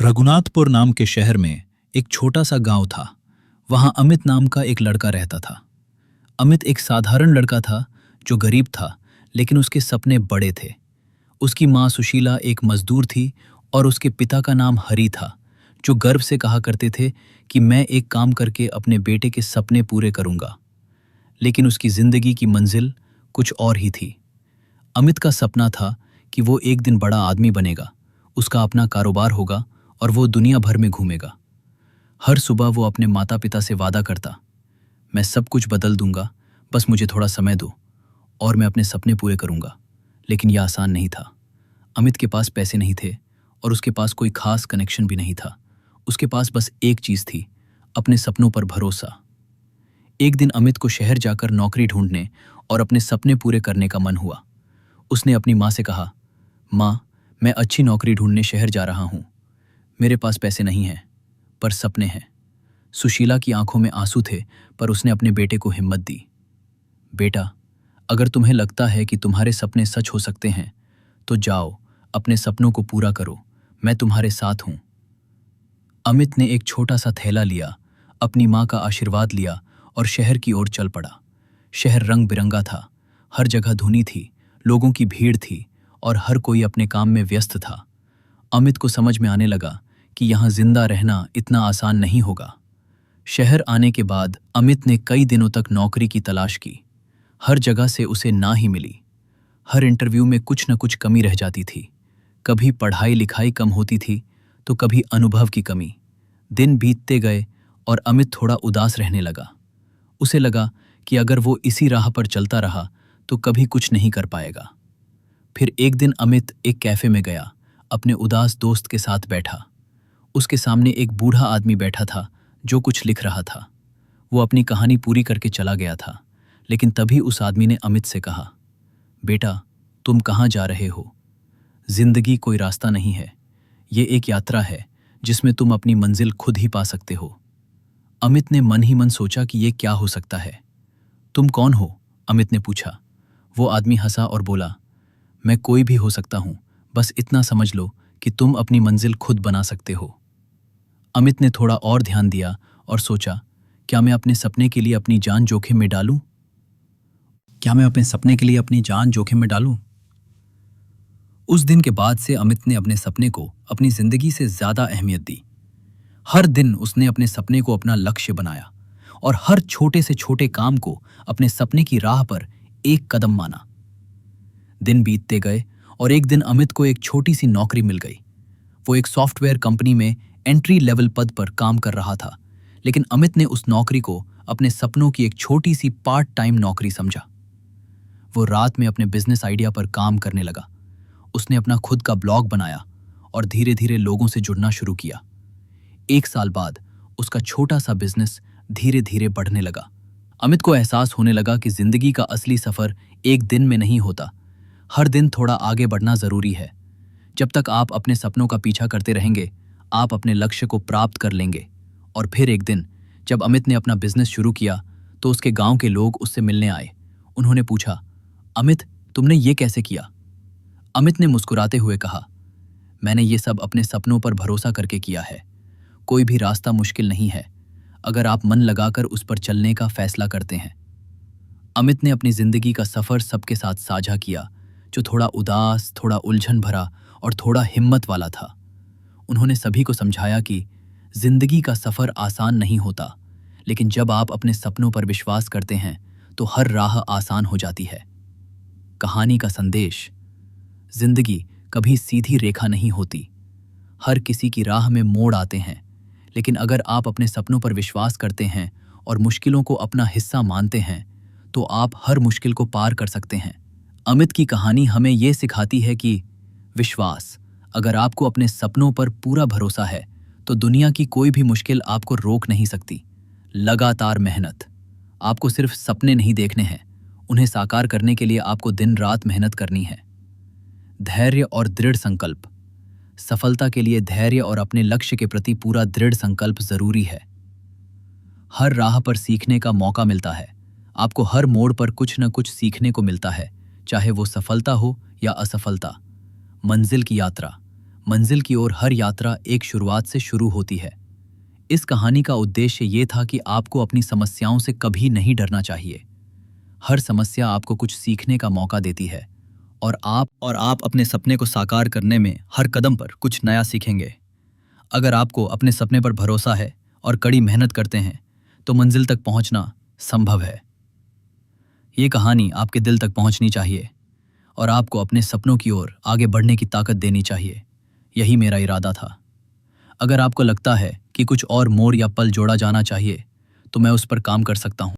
रघुनाथपुर नाम के शहर में एक छोटा सा गांव था। वहां अमित नाम का एक लड़का रहता था। अमित एक साधारण लड़का था जो गरीब था, लेकिन उसके सपने बड़े थे। उसकी माँ सुशीला एक मजदूर थी और उसके पिता का नाम हरि था, जो गर्व से कहा करते थे कि मैं एक काम करके अपने बेटे के सपने पूरे करूंगा। लेकिन उसकी जिंदगी की मंजिल कुछ और ही थी। अमित का सपना था कि वो एक दिन बड़ा आदमी बनेगा, उसका अपना कारोबार होगा और वो दुनिया भर में घूमेगा। हर सुबह वो अपने माता पिता से वादा करता, मैं सब कुछ बदल दूंगा, बस मुझे थोड़ा समय दो और मैं अपने सपने पूरे करूंगा। लेकिन यह आसान नहीं था। अमित के पास पैसे नहीं थे और उसके पास कोई खास कनेक्शन भी नहीं था। उसके पास बस एक चीज थी, अपने सपनों पर भरोसा। एक दिन अमित को शहर जाकर नौकरी ढूंढने और अपने सपने पूरे करने का मन हुआ। उसने अपनी माँ से कहा, माँ, मैं अच्छी नौकरी ढूंढने शहर जा रहा हूँ। मेरे पास पैसे नहीं हैं, पर सपने हैं। सुशीला की आंखों में आंसू थे, पर उसने अपने बेटे को हिम्मत दी। बेटा, अगर तुम्हें लगता है कि तुम्हारे सपने सच हो सकते हैं, तो जाओ, अपने सपनों को पूरा करो, मैं तुम्हारे साथ हूं। अमित ने एक छोटा सा थैला लिया, अपनी माँ का आशीर्वाद लिया और शहर की ओर चल पड़ा। शहर रंग बिरंगा था, हर जगह धुनी थी, लोगों की भीड़ थी और हर कोई अपने काम में व्यस्त था। अमित को समझ में आने लगा कि यहाँ जिंदा रहना इतना आसान नहीं होगा। शहर आने के बाद अमित ने कई दिनों तक नौकरी की तलाश की। हर जगह से उसे ना ही मिली। हर इंटरव्यू में कुछ न कुछ कमी रह जाती थी। कभी पढ़ाई लिखाई कम होती थी, तो कभी अनुभव की कमी। दिन बीतते गए और अमित थोड़ा उदास रहने लगा। उसे लगा कि अगर वो इसी राह पर चलता रहा तो कभी कुछ नहीं कर पाएगा। फिर एक दिन अमित एक कैफे में गया, अपने उदास दोस्त के साथ बैठा। उसके सामने एक बूढ़ा आदमी बैठा था जो कुछ लिख रहा था। वो अपनी कहानी पूरी करके चला गया था, लेकिन तभी उस आदमी ने अमित से कहा, बेटा, तुम कहाँ जा रहे हो? जिंदगी कोई रास्ता नहीं है, ये एक यात्रा है जिसमें तुम अपनी मंजिल खुद ही पा सकते हो। अमित ने मन ही मन सोचा कि ये क्या हो सकता है। तुम कौन हो? अमित ने पूछा। वो आदमी हंसा और बोला, मैं कोई भी हो सकता हूं, बस इतना समझ लो कि तुम अपनी मंजिल खुद बना सकते हो। अमित ने थोड़ा और ध्यान दिया और सोचा, क्या मैं अपने सपने के लिए अपनी जान जोखिम में डालूं? क्या मैं अपने सपने के लिए अपनी जान जोखिम में डालूं? उस दिन के बाद से अमित ने अपने सपने को अपनी जिंदगी से ज्यादा अहमियत दी। हर दिन उसने अपने सपने को अपना लक्ष्य बनाया और हर छोटे से छोटे काम को अपने सपने की राह पर एक कदम माना। दिन बीतते गए और एक दिन अमित को एक छोटी सी नौकरी मिल गई। वो एक सॉफ्टवेयर कंपनी में एंट्री लेवल पद पर काम कर रहा था, लेकिन अमित ने उस नौकरी को अपने सपनों की एक छोटी सी पार्ट टाइम नौकरी समझा। वो रात में अपने बिजनेस आइडिया पर काम करने लगा। उसने अपना खुद का ब्लॉग बनाया और धीरे धीरे लोगों से जुड़ना शुरू किया। एक साल बाद उसका छोटा सा बिजनेस धीरे धीरे बढ़ने लगा। अमित को एहसास होने लगा कि जिंदगी का असली सफर एक दिन में नहीं होता, हर दिन थोड़ा आगे बढ़ना जरूरी है। जब तक आप अपने सपनों का पीछा करते रहेंगे, आप अपने लक्ष्य को प्राप्त कर लेंगे। और फिर एक दिन जब अमित ने अपना बिजनेस शुरू किया, तो उसके गांव के लोग उससे मिलने आए। उन्होंने पूछा, अमित, तुमने ये कैसे किया? अमित ने मुस्कुराते हुए कहा, मैंने ये सब अपने सपनों पर भरोसा करके किया है। कोई भी रास्ता मुश्किल नहीं है, अगर आप मन लगाकर उस पर चलने का फैसला करते हैं। अमित ने अपनी जिंदगी का सफर सबके साथ साझा किया, जो थोड़ा उदास, थोड़ा उलझन भरा और थोड़ा हिम्मत वाला था। उन्होंने सभी को समझाया कि जिंदगी का सफर आसान नहीं होता, लेकिन जब आप अपने सपनों पर विश्वास करते हैं तो हर राह आसान हो जाती है। कहानी का संदेश, जिंदगी कभी सीधी रेखा नहीं होती। हर किसी की राह में मोड़ आते हैं, लेकिन अगर आप अपने सपनों पर विश्वास करते हैं और मुश्किलों को अपना हिस्सा मानते हैं, तो आप हर मुश्किल को पार कर सकते हैं। अमित की कहानी हमें ये सिखाती है कि विश्वास, अगर आपको अपने सपनों पर पूरा भरोसा है तो दुनिया की कोई भी मुश्किल आपको रोक नहीं सकती। लगातार मेहनत, आपको सिर्फ सपने नहीं देखने हैं, उन्हें साकार करने के लिए आपको दिन रात मेहनत करनी है। धैर्य और दृढ़ संकल्प, सफलता के लिए धैर्य और अपने लक्ष्य के प्रति पूरा दृढ़ संकल्प जरूरी है। हर राह पर सीखने का मौका मिलता है। आपको हर मोड़ पर कुछ न कुछ सीखने को मिलता है, चाहे वो सफलता हो या असफलता। मंजिल की यात्रा, मंजिल की ओर हर यात्रा एक शुरुआत से शुरू होती है। इस कहानी का उद्देश्य ये था कि आपको अपनी समस्याओं से कभी नहीं डरना चाहिए। हर समस्या आपको कुछ सीखने का मौका देती है और आप अपने सपने को साकार करने में हर कदम पर कुछ नया सीखेंगे। अगर आपको अपने सपने पर भरोसा है और कड़ी मेहनत करते हैं तो मंजिल तक पहुंचना संभव है। ये कहानी आपके दिल तक पहुंचनी चाहिए और आपको अपने सपनों की ओर आगे बढ़ने की ताकत देनी चाहिए। यही मेरा इरादा था। अगर आपको लगता है कि कुछ और मोड़ या पल जोड़ा जाना चाहिए तो मैं उस पर काम कर सकता हूँ।